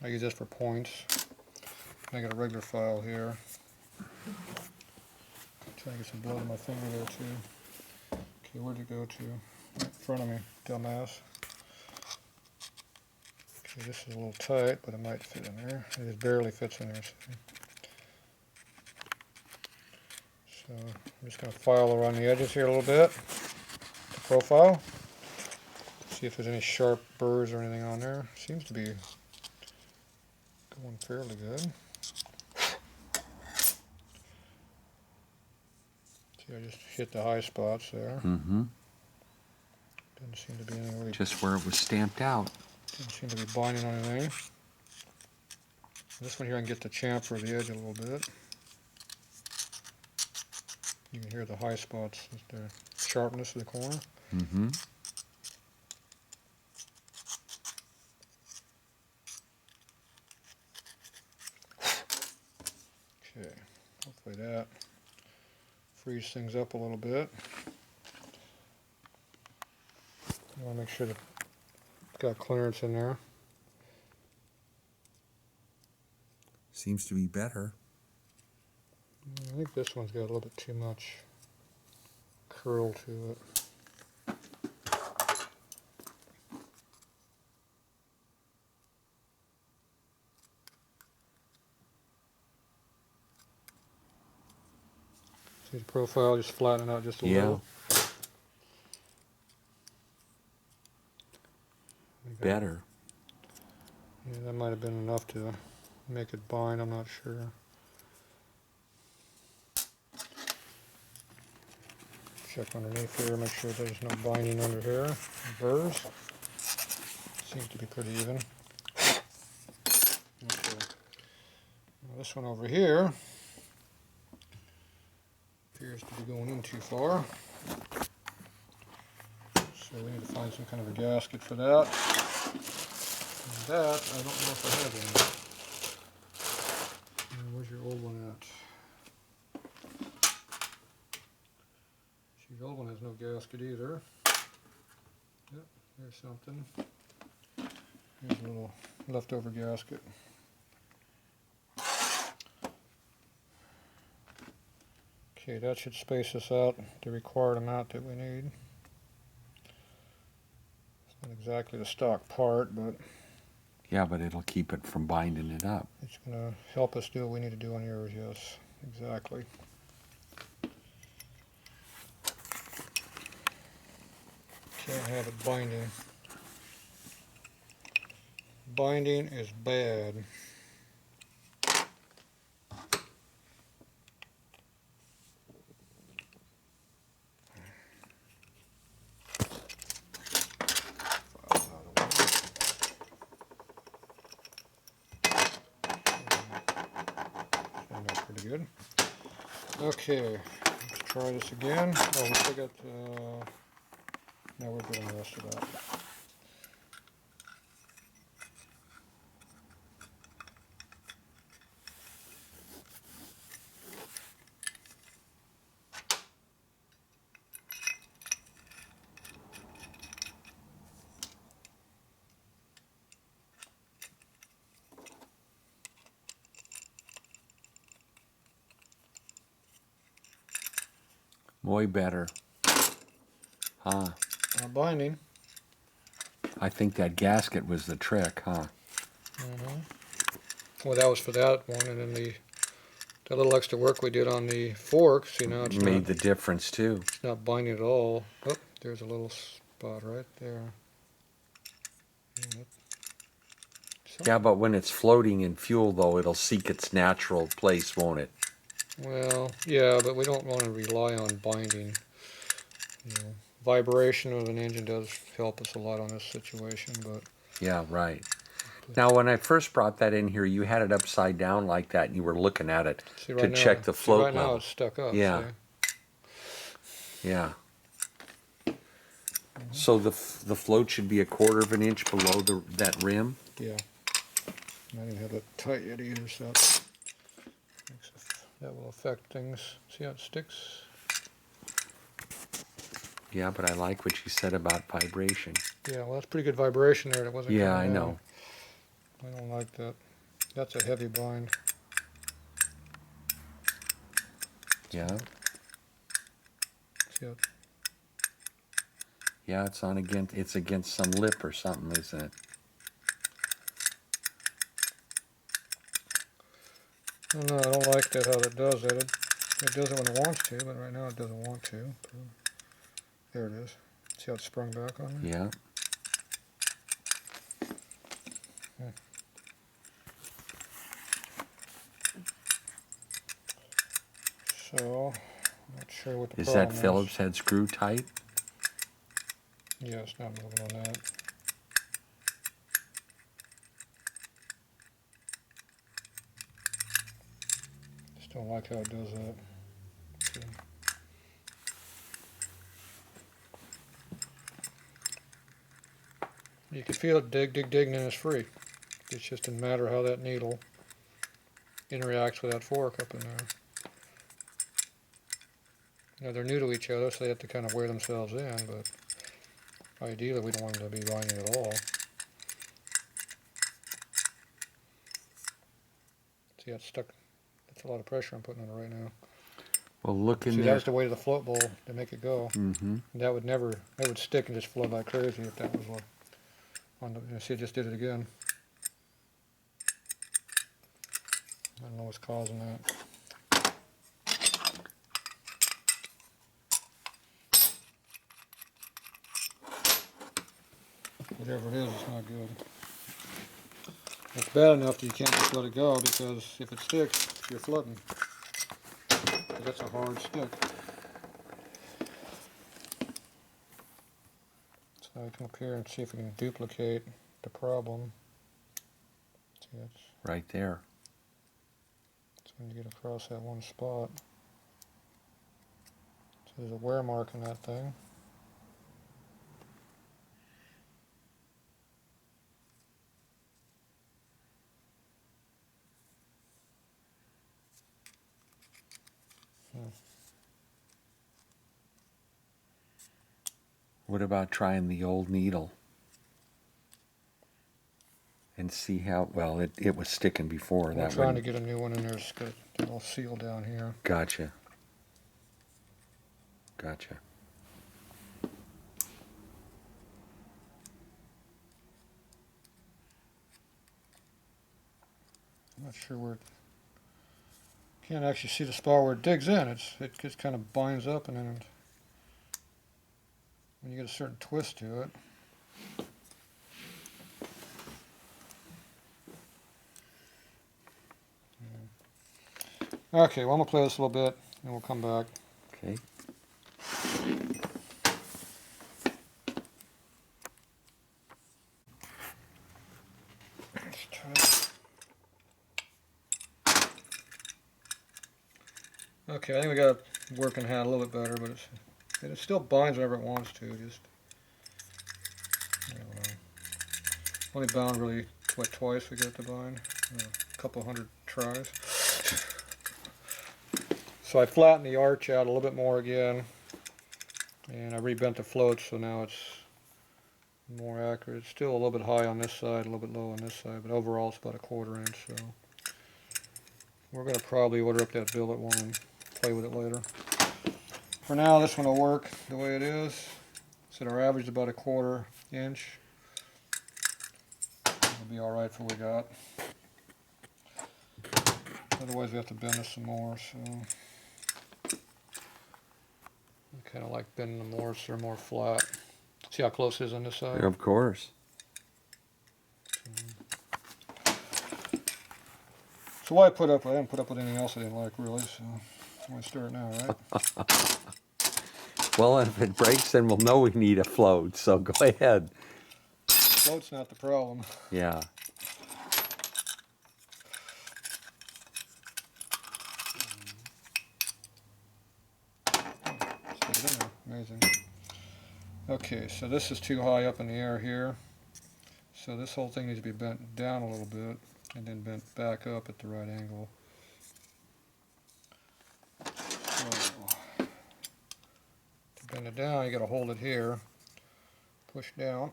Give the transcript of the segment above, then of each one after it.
I use this for points. I got a regular file here. Trying to get some blood on my finger there too. Okay, where'd it go to? Right in front of me, dumbass. Okay, this is a little tight, but it might fit in there. It just barely fits in there. So I'm just going to file around the edges here a little bit. The profile. See if there's any sharp burrs or anything on there. Seems to be going fairly good. See, I just hit the high spots there. Mm-hmm. Doesn't seem to be any just where it was stamped out. Doesn't seem to be binding on anything. This one here I can get the chamfer the edge a little bit. You can hear the high spots, the sharpness of the corner. Mm-hmm. Okay, hopefully that frees things up a little bit. I want to make sure that it's got clearance in there. Seems to be better. I think this one's got a little bit too much curl to it. See the profile, just flatten it out just a little. Better. Yeah, that might have been enough to make it bind, I'm not sure. Check underneath here, make sure there's no binding under here. Burrs. Seems to be pretty even. Okay. Now this one over here appears to be going in too far. So we need to find some kind of a gasket for that. And that, I don't know if I have any. Where's your old one at? The old one has no gasket either. Yep, there's something. Here's a little leftover gasket. Okay, that should space us out the required amount that we need. It's not exactly the stock part, but yeah, but it'll keep it from binding it up. It's going to help us do what we need to do on yours, yes, exactly. Can't have it binding. Binding is bad. Pretty good. Okay, let's try this again. Oh, we still got. Now we're doing the rest of that. Way better. Huh. Not binding. I think that gasket was the trick, huh? Well, that was for that one, and then that little extra work we did on the forks, you know, it's made the difference too. It's not binding at all. Oh, there's a little spot right there. Yeah, but when it's floating in fuel, though, it'll seek its natural place, won't it? Well, yeah, but we don't want to rely on binding. You know, vibration of an engine does help us a lot on this situation, but... Yeah, right. Now, when I first brought that in here, you had it upside down like that, and you were looking at it to check the float level. Right now it's stuck up. Yeah. See? Yeah. So the float should be 1/4 of an inch below that rim? Yeah. I didn't have it tight yet either, so that will affect things. See how it sticks? Yeah, but I like what you said about vibration. Yeah, well, that's pretty good vibration there. It wasn't. Yeah, I know. I don't like that. That's a heavy bind. Yeah. See how Yeah, it's against some lip or something, isn't it? I don't know, I don't like that how it does that. It does it when it wants to, but right now it doesn't want to. There it is. See how it sprung back on me? Yeah. So, not sure what the Is problem that is. Phillips head screw tight? Yeah, it's not moving on that. Just don't like how it does that. See. You can feel it digging, and it's free. It just doesn't matter how that needle interacts with that fork up in there. You know, they're new to each other, so they have to kind of wear themselves in, but ideally we don't want them to be binding at all. See, it's stuck. That's a lot of pressure I'm putting on it right now. Well, look in See, there. that's the weight of the float bowl to make it go. Mm-hmm. That would stick and just flow like crazy if that was what. You see, it just did it again. I don't know what's causing that. Whatever it is, it's not good. It's bad enough that you can't just let it go, because if it sticks, you're flooding. That's a hard stick. So I come up here and see if we can duplicate the problem. See, that's Right there. when you get across that one spot. So there's a wear mark in that thing. What about trying the old needle? And see how, well, it was sticking before. We're trying to get a new one in there. It's got a little seal down here. Gotcha. Gotcha. I'm not sure where it, can't actually see the spot where it digs in. It just kind of binds up, and then when you get a certain twist to it. Okay, well, I'm going to play this a little bit, and we'll come back. Okay. Let's try it. Okay, I think we got it working hand a little bit better, but it still binds whenever it wants to. Just, I don't know. Only bound really, what, twice we got to bind? A couple hundred tries. So I flattened the arch out a little bit more again, and I rebent the float, so now it's more accurate. It's still a little bit high on this side, a little bit low on this side, but overall it's about a 1/4 inch. So we're going to probably order up that billet one and play with it later. For now, this one will work the way it is. So our average is about a 1/4 inch. It'll be all right for what we got. Otherwise, we have to bend this some more. So I kind of like bending them more so they're more flat. See how close it is on this side? Of course. So why I didn't put up with anything else I didn't like, really. So I'm going to stir it now, right? Well, if it breaks, then we'll know we need a float. So go ahead. Float's not the problem. Yeah. Stick it in there. Amazing. Okay, so this is too high up in the air here. So this whole thing needs to be bent down a little bit and then bent back up at the right angle. So to bend it down, you got to hold it here, push down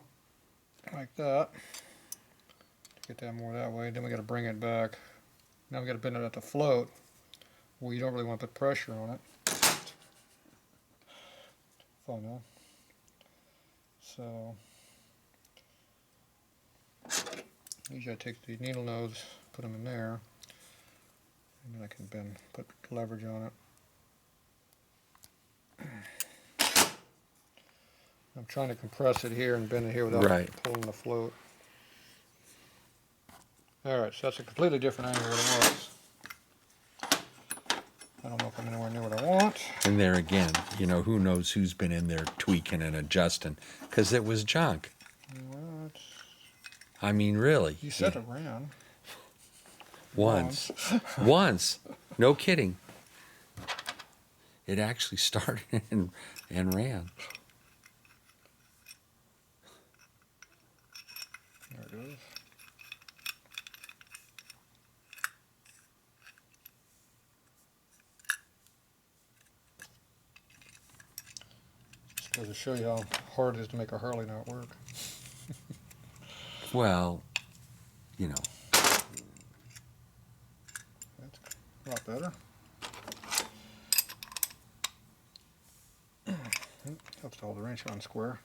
like that. Get that more that way. Then we got to bring it back. Now we got to bend it at the float. Well, you don't really want to put pressure on it. Fun, huh? So, usually I take the needle nose, put them in there, and then I can put leverage on it. I'm trying to compress it here and bend it here without pulling the float. Alright, so that's a completely different angle than it was. I don't know if I'm anywhere near what I want. And there again, you know, who knows who's been in there tweaking and adjusting, because it was junk. What? I mean, really. You said it ran. Once. Once. No kidding. It actually started and ran. There it is. Just goes to show you how hard it is to make a Harley not work. Well, you know. That's a lot better. Helps to hold the wrench on square.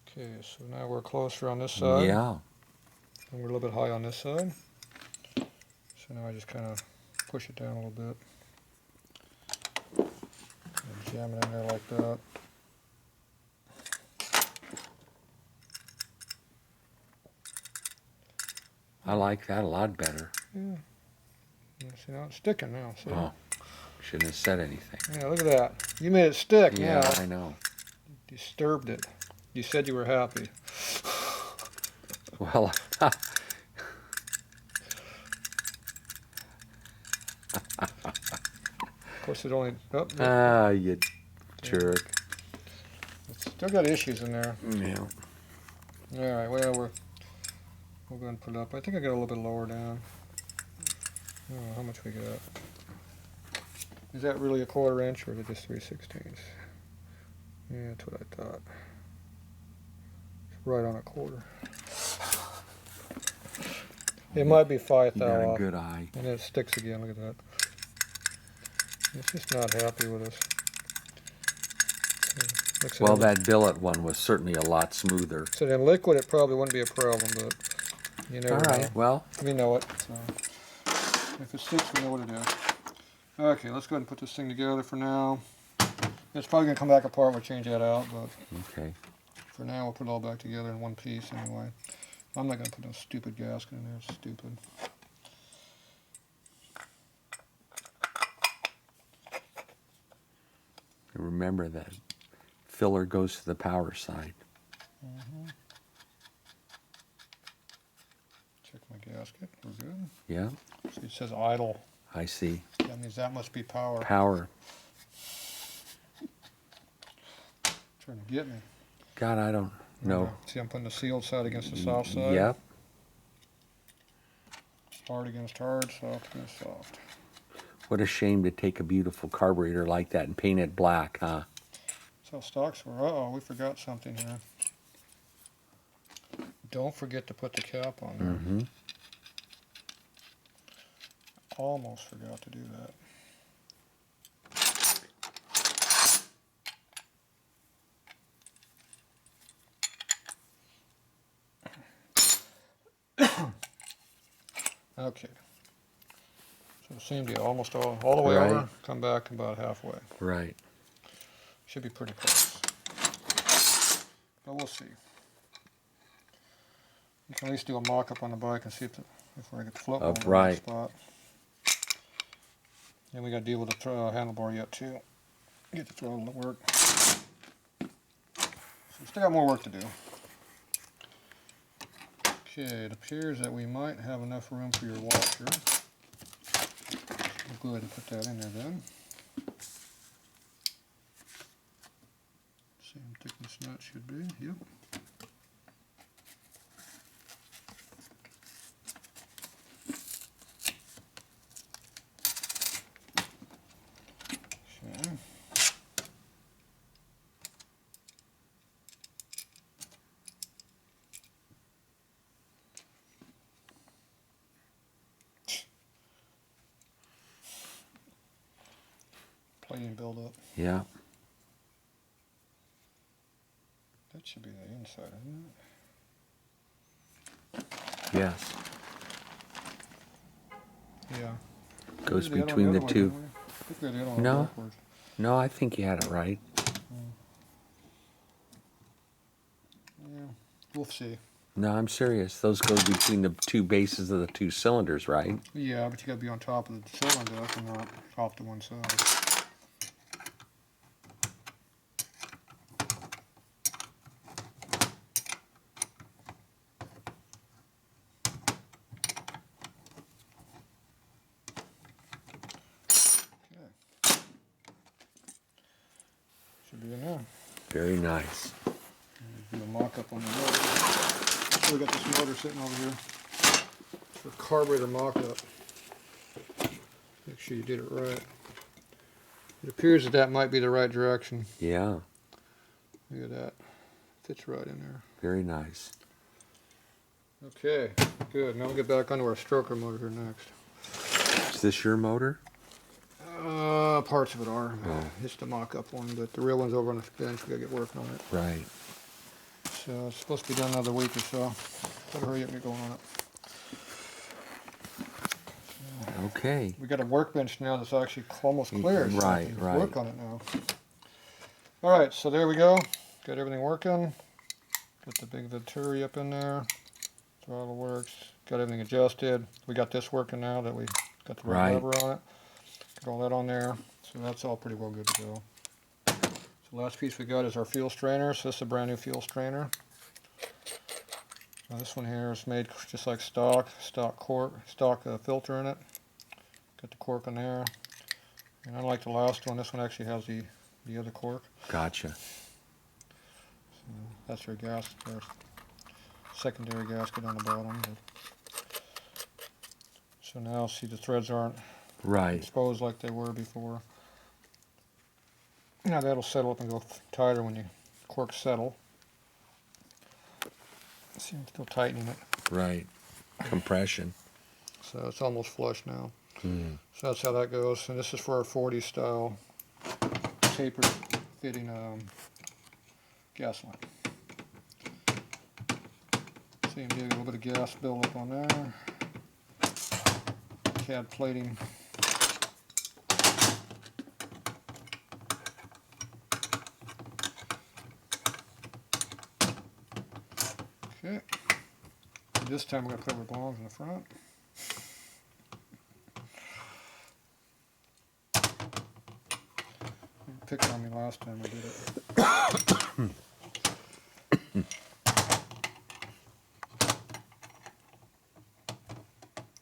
Okay, so now we're closer on this side. Yeah. And we're a little bit high on this side. So now I just kind of push it down a little bit. And jam it in there like that. I like that a lot better. Yeah. See, now it's sticking now. See? Oh, shouldn't have said anything. Yeah, look at that. You made it stick. Yeah, now. I know. You disturbed it. You said you were happy. Well, Of course, it only. Oh, you jerk. it's still got issues in there. Yeah. All right. Well, we'll go and put it up. I think I got a little bit lower down. Oh, how much we got? Is that really a 1/4 inch or is it just 3/16? Yeah, that's what I thought. It's right on a 1/4. It might be 5 You got thou a off. good eye. And it sticks again. Look at that. It's just not happy with us. Well, that billet one was certainly a lot smoother. So in liquid, it probably wouldn't be a problem, but you never All right. know. Well, We know it. So if it sticks, we know what it is. Okay, let's go ahead and put this thing together for now. It's probably going to come back apart. We'll change that out, but okay. for now, we'll put it all back together in one piece anyway. I'm not going to put no stupid gasket in there. It's stupid. Remember that filler goes to the power side. Check my gasket. We're good. Yeah, See, it says idle. I see. That means that must be power. Power. Trying to get me. God, I don't know. See, I'm putting the sealed side against the soft side. Yep. Hard against hard, soft against soft. What a shame to take a beautiful carburetor like that and paint it black, huh? That's how stocks were. Uh-oh, we forgot something here. Don't forget to put the cap on there. Mm-hmm. Almost forgot to do that. Okay. So same deal, almost all the way Right. over, come back about halfway. Right. Should be pretty close. But we'll see. You can at least do a mock-up on the bike and see if I get the float ball in the right Right. spot. And we got to deal with the handlebar yet too. Get the throttle to work. So we still got more work to do. Okay, it appears that we might have enough room for your washer. We'll go ahead and put that in there then. Same thickness nut should be, yep. Okay. plating buildup. Yeah. That should be the inside, isn't Yes. it? Yeah. Goes We did between the other way, two. didn't we? I think we did it on No. backwards. No, I think you had it right. Yeah. We'll see. No, I'm serious. Those go between the two bases of the two cylinders, right? Yeah, but you gotta be on top of the cylinder and not off to one side. Okay. Should be in there. Very nice. Do a mock-up on the motor. So we got this motor sitting over here. It's a carburetor mock-up. Make sure you did it right. It appears that that might be the right direction. Yeah. Look at that. Fits right in there. Very nice. Okay, good. Now we'll get back onto our stroker motor here next. Is this your motor? Parts of it are. Oh. It's the mock-up one, but the real one's over on the bench. We gotta get working on it. Right. So it's supposed to be done another week or so. Better hurry up and get going on it. Okay. We got a workbench now that's actually almost clear. So Right, we can right. work on it now. All right, so there we go. Got everything working. Got the big Venturi up in there. Throttle works. Got everything adjusted. We got this working now that we got the right Right. lever on it. Got all that on there. So that's all pretty well good to go. So the last piece we got is our fuel strainer. So this is a brand new fuel strainer. Now this one here is made just like stock cork, filter in it. Got the cork in there. And unlike the last one, this one actually has the other cork. Gotcha. So that's our secondary gasket on the bottom. So now see the threads aren't Right. exposed like they were before. Now that'll settle up and go tighter when the corks settle. See, I'm still tightening it. Right. Compression. So it's almost flush now. Mm. So that's how that goes. And this is for our 40 style tapered fitting gas line. See, you can get a little bit of gas buildup on there. CAD plating. Okay. This time we're going to cover belongs in the front. You picked on me last time we did it.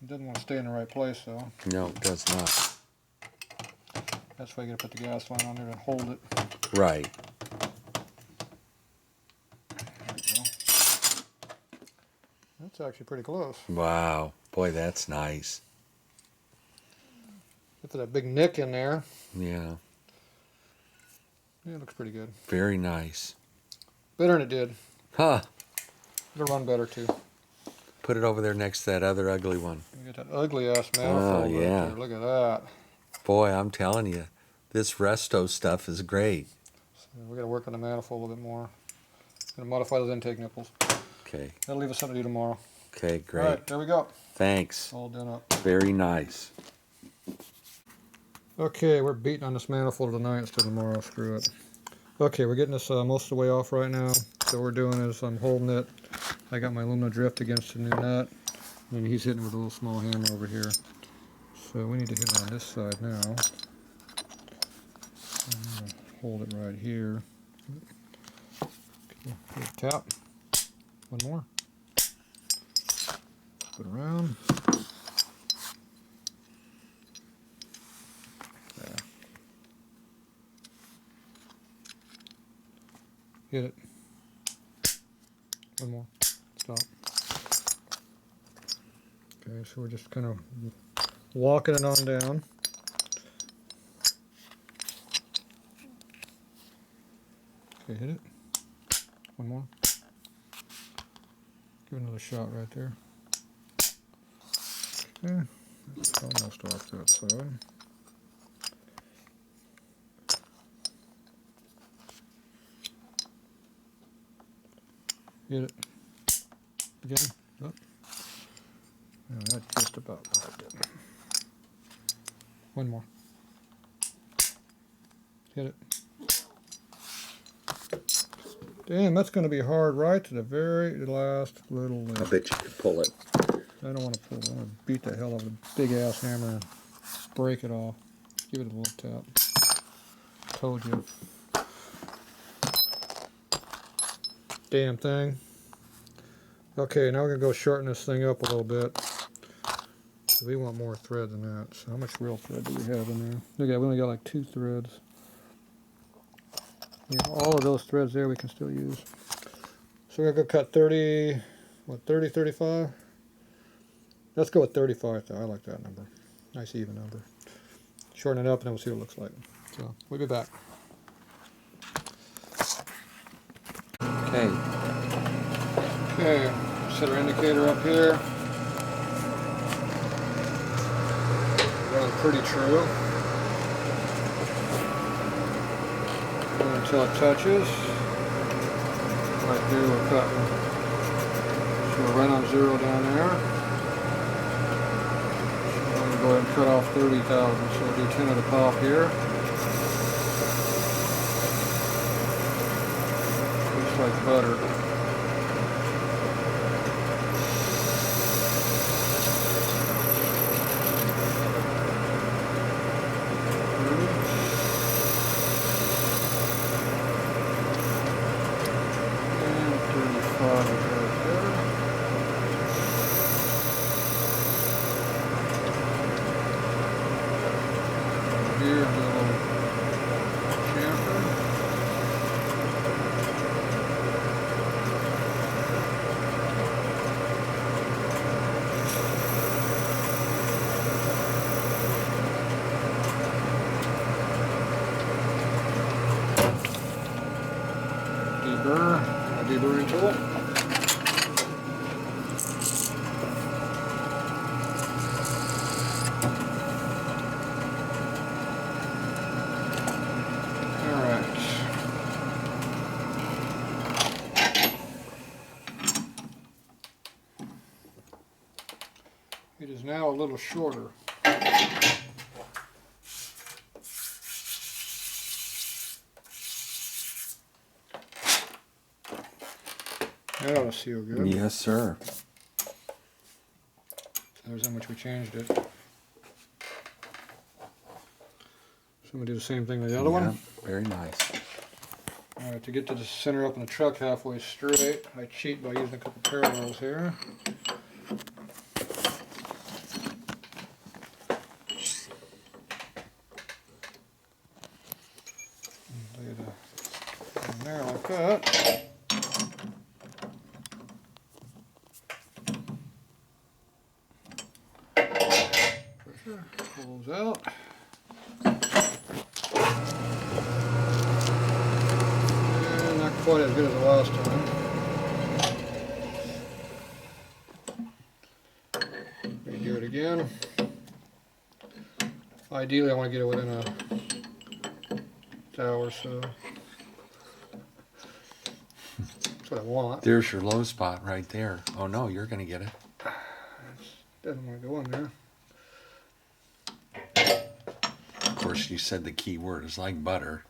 It doesn't want to stay in the right place though. No, it does not. That's why you got to put the gas line on there to hold it. Right. There we go. That's actually pretty close. Wow. Boy, that's nice. Look at that big nick in there. Yeah. Yeah, it looks pretty good. Very nice. Better than it did. Huh. It'll run better too. Put it over there next to that other ugly one. You get that ugly ass manifold right yeah. there. Look at that. Boy, I'm telling you, this resto stuff is great. So we got to work on the manifold a little bit more. Gonna modify those intake nipples. Okay. That'll leave us something to do tomorrow. Okay, great. All right, there we go. Thanks. All done up. Very nice. Okay, we're beating on this manifold tonight instead of tomorrow. Screw it. Okay, we're getting this most of the way off right now. So what we're doing is I'm holding it. I got my aluminum drift against the new nut. And he's hitting it with a little small hammer over here. So we need to hit it on this side now. I'm gonna hold it right here. Okay, good tap. One more. Put it around. There. Hit it. One more. Stop. Okay, so we're just kind of walking it on down. Okay, hit it. One more. Give it another shot right there. Okay, it's almost off that side. Get it. Again. Oh. Yeah, that just about marked it. One more. Hit it. Damn, that's going to be hard right to the very last little lip. I bet you could pull it. I don't want to pull it. I want to beat the hell out of a big ass hammer and break it off. Give it a little tap. Told you. Damn thing. Okay, now we're going to go shorten this thing up a little bit. We want more thread than that. So how much real thread do we have in there? Look at, we only got like 2 threads. Yeah, all of those threads there we can still use. So we're going to go cut 30, what, 30, 35? Let's go with 35. I like that number. Nice even number. Shorten it up and then we'll see what it looks like. So we'll be back. Okay. Okay, set our indicator up here. Running pretty true. Until it touches. Right there we're cutting. So we're right on 0 down there. So I'm going to go ahead and cut off 30,000. So we'll do 10 at the top here. Looks like butter. Deburring tool. Alright. It is now a little shorter. That ought to seal good. Yes, sir. There's how much we changed it. So I'm going to do the same thing with the other one. Very nice. Alright, to get to the center up in the truck halfway straight, I cheat by using a couple parallels here. Lay it in there like that. Pulls out. And not quite as good as the last time. Redo it again. Ideally I want to get it within a hour or so. That's what I want. There's your low spot right there. Oh no, you're going to get it. Doesn't want to go in there. Of course, you said the key word is like butter.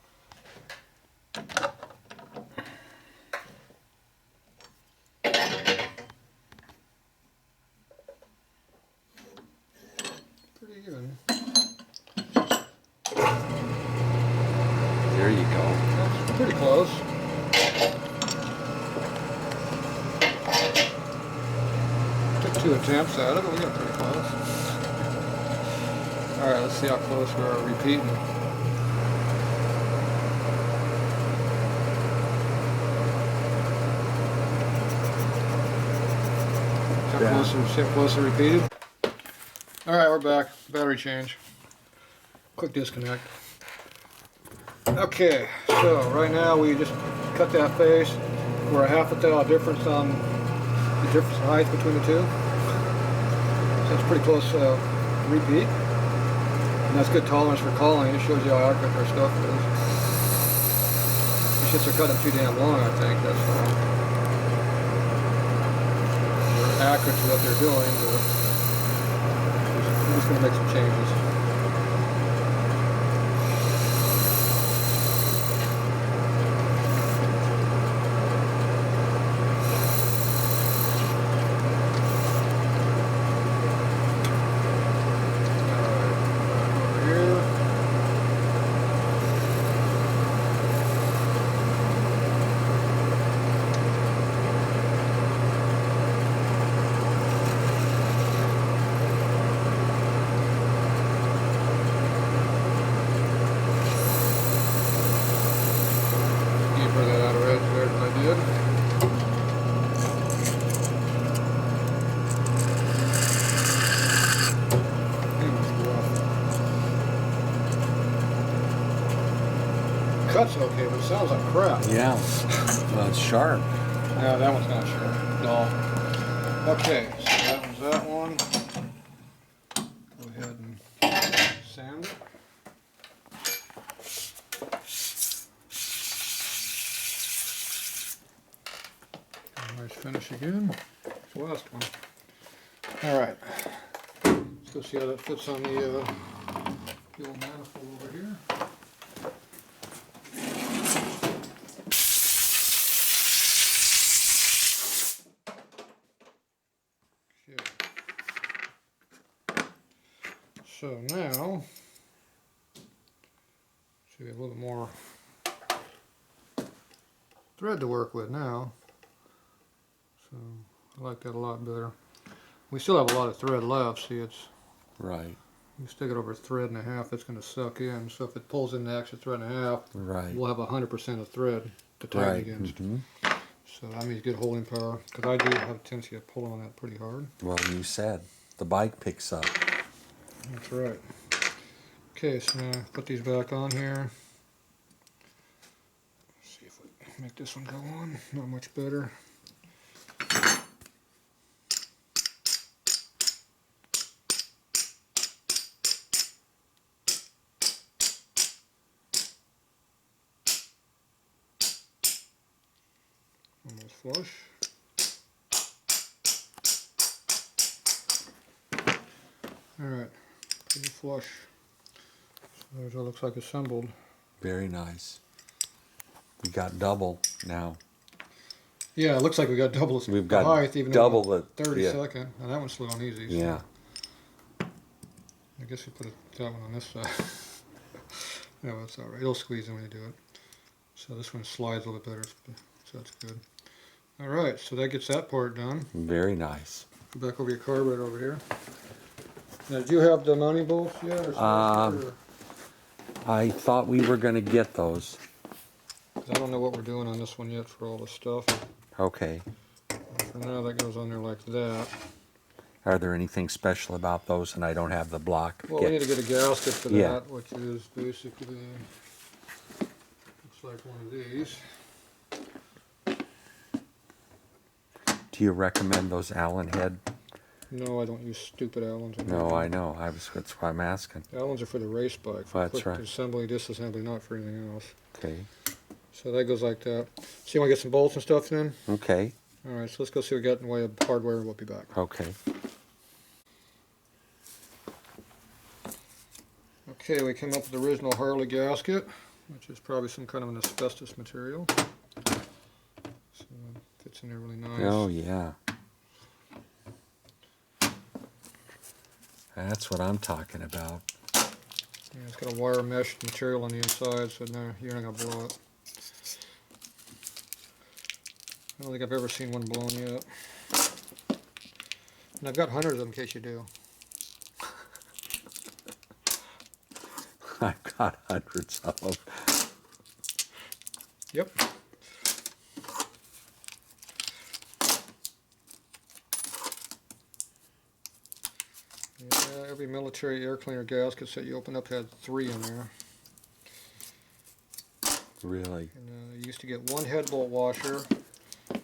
Pretty even. There you go. That's pretty close. Took 2 attempts at it, but we got pretty close. Alright, let's see how close we are repeating. See how close we repeated? Alright, we're back. Battery change. Quick disconnect. Okay, so right now we just cut that face. We're a half a thou difference on the difference in height between the two. So that's pretty close repeat. And that's good tolerance for calling. It shows you how accurate our stuff is. These shits are cutting too damn long, I think. That's all. accurate to what they're doing, but I'm just going to make some changes. Cut's okay, but it sounds like crap. Yeah. Well, it's sharp. Yeah, that one's not sharp. No. Okay, so that one's that one. Go ahead and sand it. Nice finish again. It's the last one. Alright. Let's go see how that fits on the old manifold over here. So now, see, we have a little more thread to work with now. So I like that a lot better. We still have a lot of thread left. See, it's right. You stick it over a thread and a half, it's going to suck in. So if it pulls in the extra thread and a half, right, we'll have 100% of thread to tighten against. So that means good holding power. Because I do have a tendency of pulling on that pretty hard. Well, you said the bike picks up. That's right. Okay, so now put these back on here. Let's see if we can make this one go on. Not much better. Almost flush. Alright, pretty flush. So there's what it looks like assembled. Very nice. We got double now. Yeah, it looks like we got double the We've got height, even double though the 32nd. And that one's slid on easy. So yeah. I guess you put that one on this side. No, that's alright. It'll squeeze in when you do it. So this one slides a little bit better, so that's good. Alright, so that gets that part done. Very nice. Go back over your carburetor over here. Now, did you have the mounting bolts yet? Or I thought we were going to get those. I don't know what we're doing on this one yet for all the stuff. Okay. For now, that goes on there like that. Are there anything special about those? And I don't have the block. Well, we need to get a gasket for Yeah. that, which is basically, looks like one of these. Do you recommend those Allen head? No, I don't use stupid Allens. No, I know. That's why I'm asking. Allens are for the race bike, for That's quick right. assembly, disassembly, not for anything else. Okay. So that goes like that. So you want to get some bolts and stuff then? Okay. All right, so let's go see what we got in the way of hardware, and we'll be back. Okay. Okay, we came up with the original Harley gasket, which is probably some kind of an asbestos material. So it fits in there really nice. Oh, yeah. That's what I'm talking about. Yeah, it's got a wire mesh material on the inside, so no, you're not going to blow it. I don't think I've ever seen one blown yet. And I've got hundreds of them in case you do. I've got hundreds of them. Yep. Yeah, every military air cleaner gasket that you open up had 3 in there. Really? And you used to get one head bolt washer,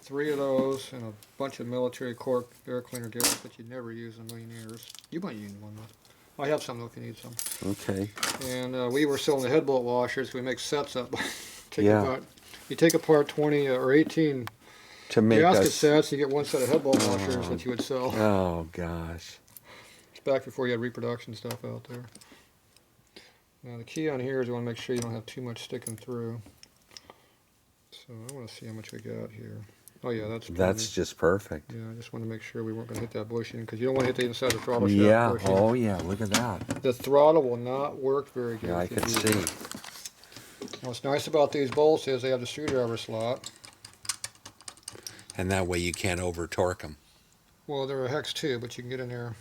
3 of those, and a bunch of military cork air cleaner gaskets you'd never use in a million years. You might use one though. I have some though if you need some. Okay. And we were selling the head bolt washers. We make sets up. Yeah. You take apart 20 or 18 to make gasket us. sets. You get one set of head bolt washers that you would sell. Oh gosh. It's back before you had reproduction stuff out there. Now the key on here is you want to make sure you don't have too much sticking through. So I want to see how much we got here. Oh yeah, That's just perfect. Yeah, I just want to make sure we weren't going to hit that bushing because you don't want to hit the inside of the throttle shaft Yeah. bushing. Oh yeah. Look at that. The throttle will not work very good. Yeah, I if you can do see. that. Now, what's nice about these bolts is they have the screwdriver slot. And that way you can't over torque them. Well, they're a hex too, but you can get in there.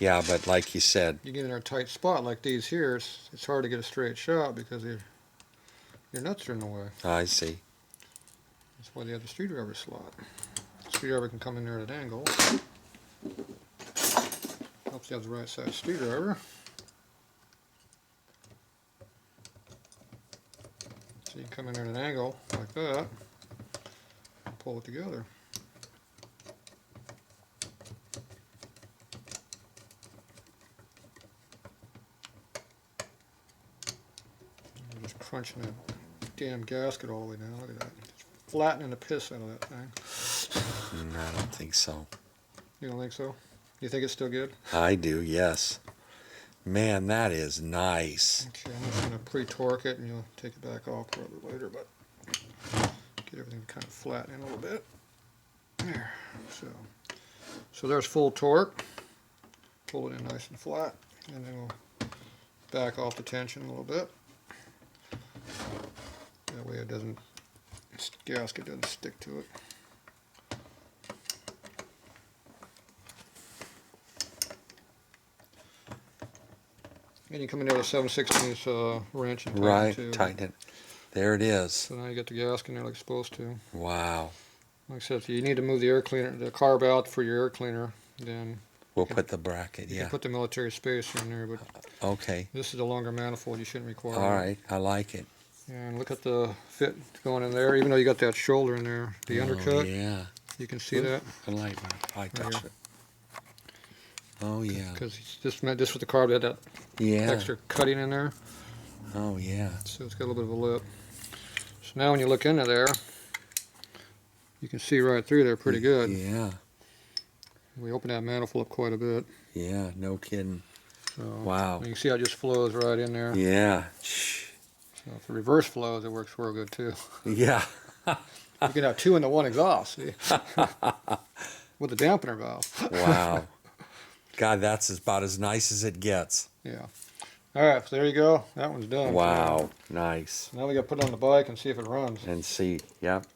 Yeah, but like you said. You get in a tight spot like these here. It's hard to get a straight shot because your nuts are in the way. I see. That's why they have the screwdriver slot. The screwdriver can come in there at an angle. Helps you have the right size screwdriver. So you can come in there at an angle like that and pull it together. I'm just crunching that damn gasket all the way down. Look at that. It's flattening the piss out of that thing. I don't think so. You don't think so? You think it's still good? I do, yes. Man, that is nice. Okay, I'm just going to pre-torque it and you'll take it back off probably later, but get everything kind of flatten in a little bit. There. So there's full torque. Pull it in nice and flat, and then we'll back off the tension a little bit. That way this gasket doesn't stick to it. And you come in there with a 7/16 wrench and Tighten it. There it is. So now you get the gasket in there like it's supposed to. Wow. Like I said, if you need to move the air cleaner, the carb out for your air cleaner, then We'll put the bracket, you yeah. can put the military spacer in there. But Okay. this is a longer manifold. You shouldn't require. All right. I like it. And look at the fit going in there. Even though you got that shoulder in there, the undercut. Yeah. You can see that. I like it. I touch here. it. Oh yeah. Because this with the carb had that Yeah. extra cutting in there, Oh yeah. so it's got a little bit of a lip. So now when you look into there, you can see right through there pretty good. Yeah. We opened that manifold up quite a bit. Yeah. No kidding. So Wow. you can see how it just flows right in there. Yeah. So if the reverse flows, it works real good too. Yeah. You can have two into one exhaust, see? With the dampener valve. Wow. God, that's about as nice as it gets. Yeah. All right, so there you go. That one's done. Wow. Nice. Now we got to put it on the bike and see if it runs. And see. Yep.